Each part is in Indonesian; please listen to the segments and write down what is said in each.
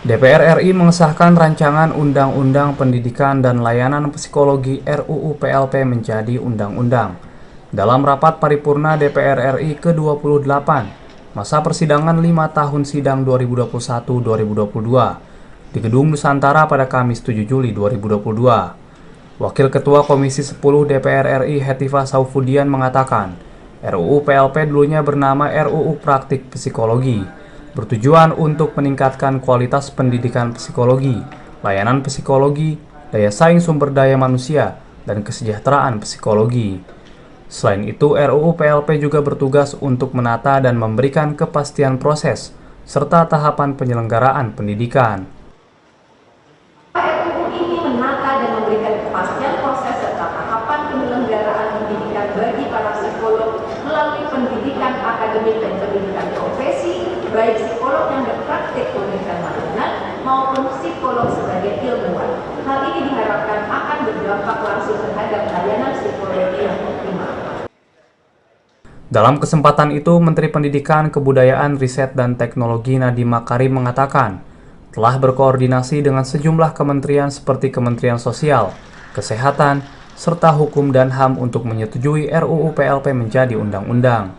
DPR RI mengesahkan rancangan Undang-Undang Pendidikan dan Layanan Psikologi RUU PLP menjadi undang-undang. Dalam rapat paripurna DPR RI ke-28, masa persidangan 5 tahun sidang 2021-2022 di Gedung Nusantara pada Kamis 7 Juli 2022. Wakil Ketua Komisi 10 DPR RI Hetifah Saufudian mengatakan, RUU PLP dulunya bernama RUU Praktik Psikologi, bertujuan untuk meningkatkan kualitas pendidikan psikologi, layanan psikologi, daya saing sumber daya manusia, dan kesejahteraan psikologi. Selain itu, RUU PLP juga bertugas untuk menata dan memberikan kepastian proses, serta tahapan penyelenggaraan pendidikan. RUU ini menata dan memberikan kepastian proses serta tahapan penyelenggaraan pendidikan bagi para psikolog melalui pendidikan akademik dan pendidikan profesi, baik psikolog yang berpraktik memberikan layanan maupun psikolog sebagai ilmuwan. Hal ini diharapkan akan berdampak langsung terhadap layanan psikologi yang optimal. Dalam kesempatan itu, Menteri Pendidikan, Kebudayaan, Riset, dan Teknologi Nadiem Makarim mengatakan, telah berkoordinasi dengan sejumlah kementerian seperti Kementerian Sosial, Kesehatan, serta Hukum dan HAM untuk menyetujui RUU PLP menjadi undang-undang.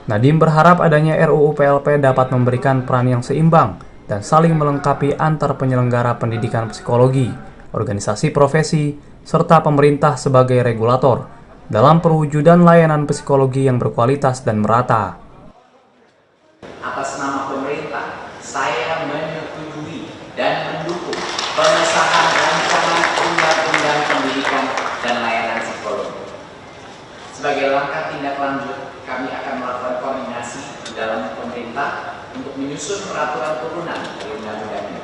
Nadiem berharap adanya RUU PLP dapat memberikan peran yang seimbang dan saling melengkapi antar penyelenggara pendidikan psikologi, organisasi profesi, serta pemerintah sebagai regulator dalam perwujudan layanan psikologi yang berkualitas dan merata. Atas nama pemerintah, saya menyetujui dan mendukung pengesahan rancangan Undang-Undang Pendidikan dan Layanan Psikologi. Sebagai langkah tindak lanjut, kami akan melakukan koordinasi dalam pemerintah untuk menyusun peraturan turunan dari undang-undang ini.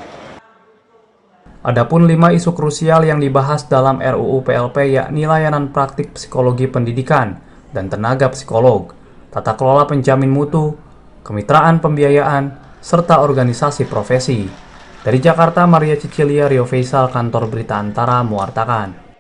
Adapun 5 isu krusial yang dibahas dalam RUU PLP yakni layanan praktik psikologi pendidikan dan tenaga psikolog, tata kelola penjamin mutu, kemitraan pembiayaan, serta organisasi profesi. Dari Jakarta, Maria Cicilia, Rio Faisal, Kantor Berita Antara, mewartakan.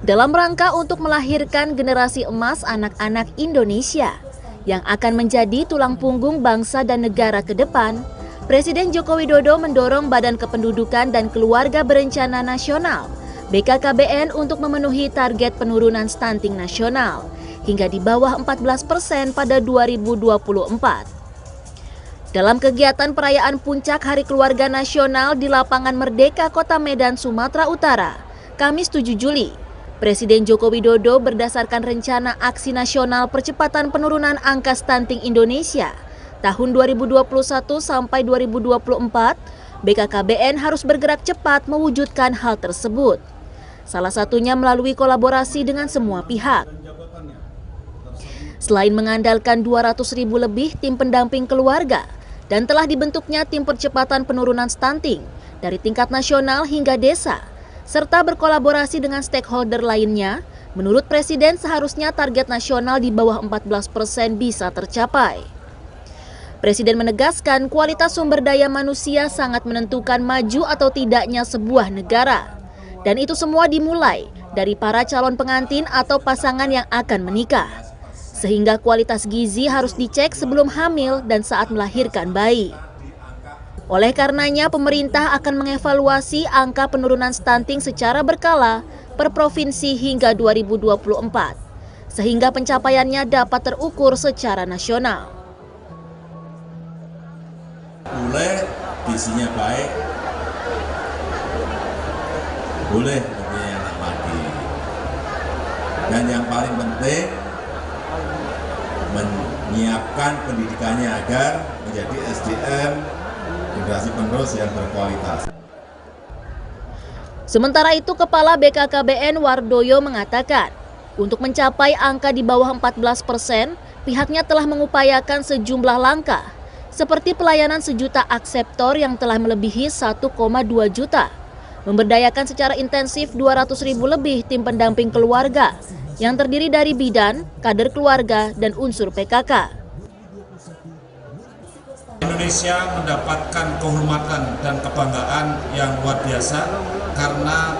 Dalam rangka untuk melahirkan generasi emas anak-anak Indonesia yang akan menjadi tulang punggung bangsa dan negara ke depan, Presiden Joko Widodo mendorong Badan Kependudukan dan Keluarga Berencana Nasional (BKKBN) untuk memenuhi target penurunan stunting nasional hingga di bawah 14% pada 2024. Dalam kegiatan perayaan Puncak Hari Keluarga Nasional di Lapangan Merdeka, Kota Medan, Sumatera Utara, Kamis 7 Juli, Presiden Joko Widodo berdasarkan Rencana Aksi Nasional Percepatan Penurunan Angka Stunting Indonesia tahun 2021 sampai 2024, BKKBN harus bergerak cepat mewujudkan hal tersebut. Salah satunya melalui kolaborasi dengan semua pihak. Selain mengandalkan 200.000 lebih tim pendamping keluarga dan telah dibentuknya tim percepatan penurunan stunting dari tingkat nasional hingga desa, serta berkolaborasi dengan stakeholder lainnya, menurut Presiden seharusnya target nasional di bawah 14% bisa tercapai. Presiden menegaskan kualitas sumber daya manusia sangat menentukan maju atau tidaknya sebuah negara. Dan itu semua dimulai dari para calon pengantin atau pasangan yang akan menikah. Sehingga kualitas gizi harus dicek sebelum hamil dan saat melahirkan bayi. Oleh karenanya, pemerintah akan mengevaluasi angka penurunan stunting secara berkala per provinsi hingga 2024, sehingga pencapaiannya dapat terukur secara nasional. Boleh visinya baik, boleh mempunyai anak lagi, dan yang paling penting menyiapkan pendidikannya agar menjadi SDM generasi penerus yang berkualitas. Sementara itu, Kepala BKKBN Wardoyo mengatakan, untuk mencapai angka di bawah 14%, pihaknya telah mengupayakan sejumlah langkah, seperti pelayanan 1 juta akseptor yang telah melebihi 1,2 juta, memberdayakan secara intensif 200.000 lebih tim pendamping keluarga, yang terdiri dari bidan, kader keluarga, dan unsur PKK. Indonesia mendapatkan kehormatan dan kebanggaan yang luar biasa karena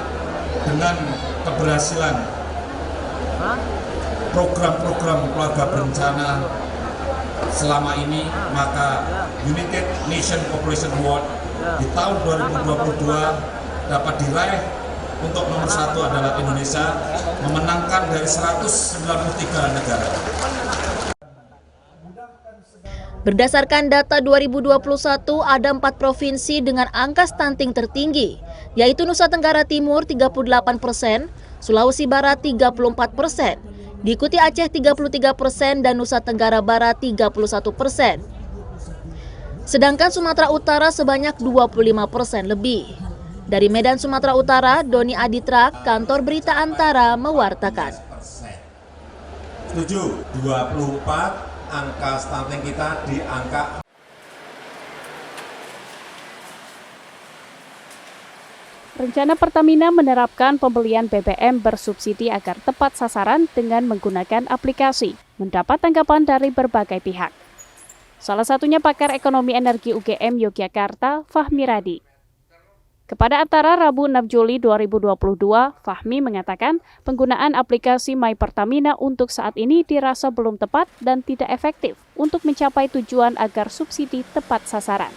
dengan keberhasilan program-program keluarga berencana selama ini, maka United Nations Population Award di tahun 2022 dapat diraih. Untuk nomor 1 adalah Indonesia, memenangkan dari 193 negara. Berdasarkan data 2021, ada 4 provinsi dengan angka stunting tertinggi, yaitu Nusa Tenggara Timur 38%, Sulawesi Barat 34%, diikuti Aceh 33% dan Nusa Tenggara Barat 31%. Sedangkan Sumatera Utara sebanyak 25% lebih. Dari Medan, Sumatera Utara, Doni Aditra, Kantor Berita Antara mewartakan. Setuju, 24 angka stunting kita di angka. Rencana Pertamina menerapkan pembelian BBM bersubsidi agar tepat sasaran dengan menggunakan aplikasi, mendapat tanggapan dari berbagai pihak. Salah satunya pakar ekonomi energi UGM Yogyakarta, Fahmi Radi. Kepada Antara Rabu 6 Juli 2022, Fahmi mengatakan penggunaan aplikasi My Pertamina untuk saat ini dirasa belum tepat dan tidak efektif untuk mencapai tujuan agar subsidi tepat sasaran.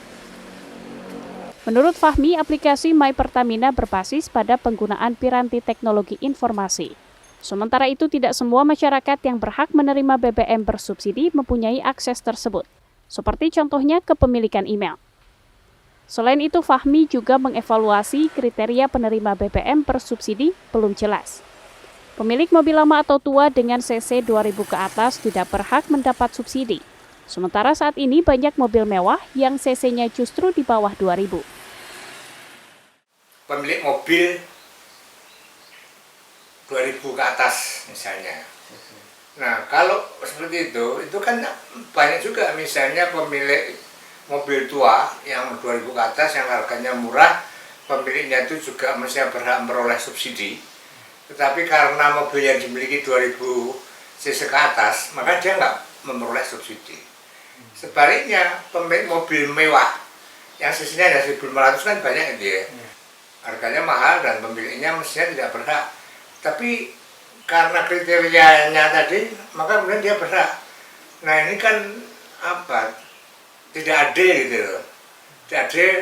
Menurut Fahmi, aplikasi My Pertamina berbasis pada penggunaan piranti teknologi informasi. Sementara itu, tidak semua masyarakat yang berhak menerima BBM bersubsidi mempunyai akses tersebut, seperti contohnya kepemilikan email. Selain itu, Fahmi juga mengevaluasi kriteria penerima BBM bersubsidi belum jelas. Pemilik mobil lama atau tua dengan CC 2000 ke atas tidak berhak mendapat subsidi. Sementara saat ini banyak mobil mewah yang CC-nya justru di bawah 2000. Pemilik mobil 2000 ke atas misalnya. Nah, kalau seperti itu kan banyak juga misalnya pemilik mobil tua yang 2000 ke atas yang harganya murah, pemiliknya itu juga mestinya berhak memperoleh subsidi. Tetapi karena mobil yang dimiliki 2000 cc ke atas, maka dia nggak memperoleh subsidi. Sebaliknya, pemilik mobil mewah yang cc-nya ada 1500 kan banyak itu ya. Harganya mahal dan pemiliknya mestinya tidak berhak. Tapi karena kriterianya tadi, maka kemudian dia berhak. Nah, ini kan apa? Tidak adil gitu loh. Tidak adil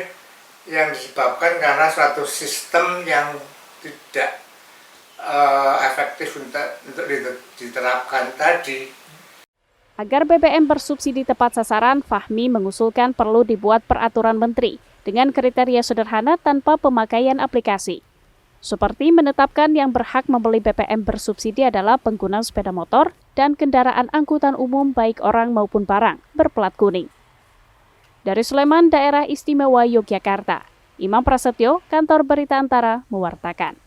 yang disebabkan karena suatu sistem yang tidak efektif untuk diterapkan tadi. Agar BBM bersubsidi tepat sasaran, Fahmi mengusulkan perlu dibuat peraturan menteri dengan kriteria sederhana tanpa pemakaian aplikasi. Seperti menetapkan yang berhak membeli BBM bersubsidi adalah pengguna sepeda motor dan kendaraan angkutan umum baik orang maupun barang berplat kuning. Dari Sleman, Daerah Istimewa Yogyakarta, Imam Prasetyo, Kantor Berita Antara, mewartakan.